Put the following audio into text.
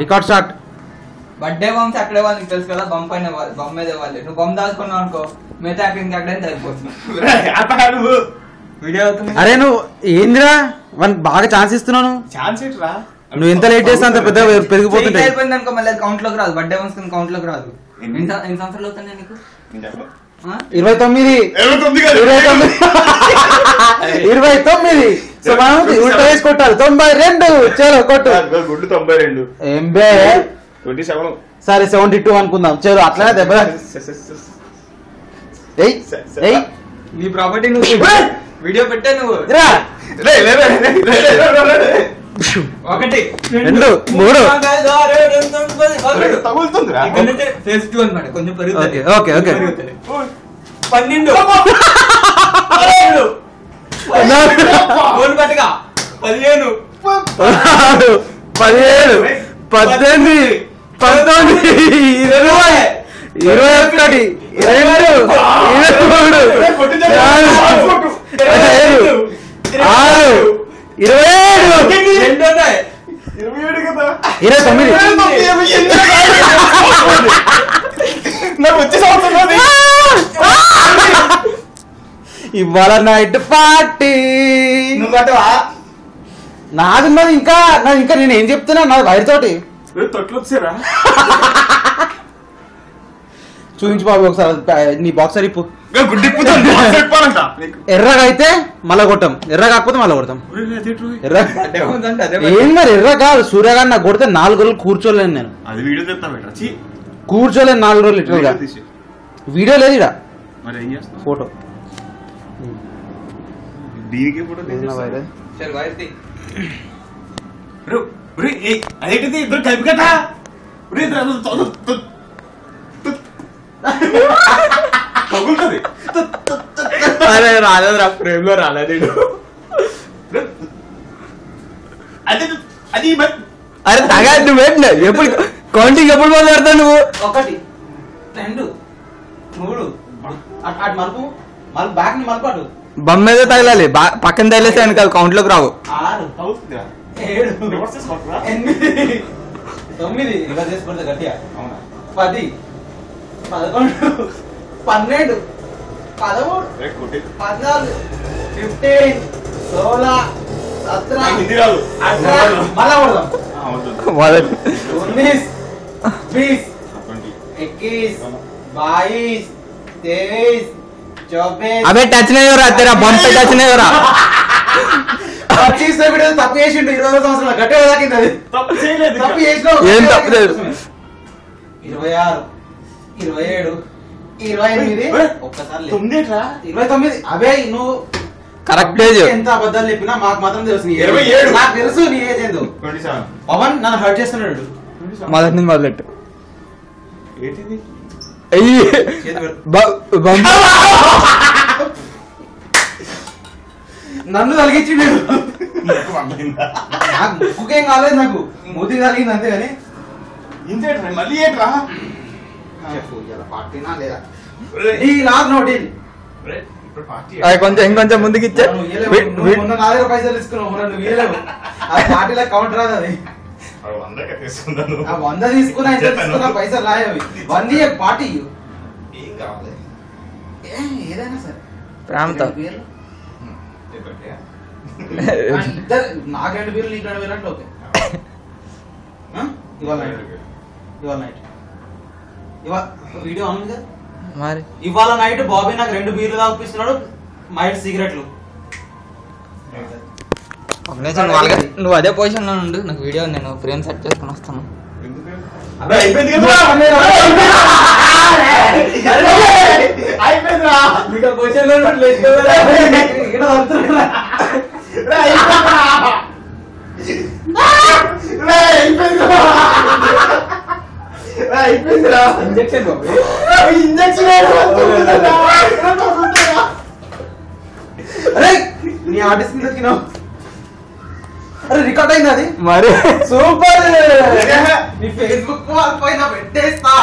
Record start. Birthday bombs అక్కడే వాళ్ళకి తెలుసు కదా, బొమ్మ పైన బొమ్మ మీద వాళ్ళు. నువ్వు బొమ్మ దాచుకున్నావు అనుకో, మిగతా అక్కడే సరిపోతున్నావు. వీడియో అవుతుంది. అరే నువ్వు ఏందిరా వానికి బాగా ఛాన్స్ ఇస్తున్నాను. నువ్వు ఎంత లేట్ చేస్తా అంత పెద్ద పెరిగిపోతుంటాయి. అయిపోయింది అనుకో, మళ్ళీ కౌంట్ లోకి రాదు. బర్త్డే బాంబ్స్ కౌంట్ లోకి రాదు. ఎన్ని సంవత్సరాలు అవుతున్నాయి నీకు? 29. సో మనం ఉల్టా వేసి కొట్టాలి. 92. చలో కొట్టు. 27. సరే 72 అనుకుందాం. చలో అట్లనే దెబ్బ. నీ ప్రాపర్టీ నువ్వు వీడియో పెట్టే నువ్వు. 1 2 3 ఫేస్ 2 అన్నమాట. కొంచెం పెరుగుతుంది. ఓకే 12 గోల్ పట్టుగా 15 17 18 19 20 21 22 23 ఇవాళ నైట్ పార్టీ. నాదున్నది ఇంకా నేను ఏం చెప్తున్నా, నాది వైర్ తోటి చూపించు బాబు ఒకసారి. నీ బాక్సర్ ఇప్పు. ఎర్రగా అయితే మళ్ళా కొట్టాం, ఎర్ర కాకపోతే మళ్ళా కొడతాం. ఏం మరి ఎర్ర కాదు, సూర్యగారు నాకు కొడితే 4 రోజులు కూర్చోలేను నేను. కూర్చోలేను 4 రోజులు లిటరల్ గా. వీడియో లేదు ఇడ, ఫోటో. అరే రాలేదురా, ఫ్రేమ్ లో రాలేదు. అరే తగా నువ్వు ఎప్పుడు కౌంటింగ్ ఎప్పుడు మొదలు పెడతావు నువ్వు? 1 2 3 అటు మలుపు బ్యాక్ ని మలుపు. అటు బొమ్మ మీద తగలాలి, పక్కన తగిలేస్తే అని కాదు, కౌంట్ లోకి రావు. 6 7 8 9 ఇలా చేసి పడితే గట్టిగా 10 11 12 13 14 15 16 17 18 మళ్ళా కొడదాం. 19 20 21 22 23 24. అబే టచ్ నేరా తెరా బొమ్మ పై టచ్ నేరా. 25 వీడియో తప్పు చేసిండు. 20 సంవత్సరాలు గట్టిగా దాకింది. అది తప్పు చేయలేదు. తప్పు చేసినావు. ఏం తప్పు లేదు. 26 27 28 ఒక్కసారి 29. అబే నువ్వు కరెక్ట్ ఏజ్. ఎంత అబద్ధాలు చెప్పినా మాకు మాత్రం తెలుసు. 27 నాకు తెలుసు నీ ఏజ్ ఏందో. 27. పవన్ నన్ను హర్ట్ చేస్తున్నాడు. మొదటి నుంచి మొదలెట్టు. నన్ను తలిగించిండు. నాకు ముక్కుకేం కాలేదు, నాకు మూతి కలిగింది అంతే. కానీ మళ్ళీ ఏంట్రా పార్టీనా లేదా? కొంచెం ఇంకొంచెం ముందుకు ఇచ్చే. పైసలు తీసుకున్నావు, పార్టీలో కౌంటర్ రాదు. అది 100 తీసుకున్నా పైసలు రాయవి. 100 పార్టీ ఏం కావాలి, ఏదైనా సరే ప్రాంతం. నాకు 2 బీర్లు నీకు 2 బీర్లు అంటే ఓకే. ఇవాళ నైట్ వీడియో ఉంది కదా మరి. ఇవాళ నైట్ బాబీ నాకు 2 బీర్లు తాగిపిస్తున్నాడు, మైట్ సిగరెట్లు. నువ్వు అదే పొజిషన్ లో ఉండు, నాకు వీడియో నేను ఫ్రేమ్ సెట్ చేసుకుని వస్తాను. నీ ఆర్టిస్ట్ దొరికినావు. అరే రికార్డ్ అయింది అది మరి. సూపర్. నీ ఫేస్బుక్ పైన పెట్టేస్తా.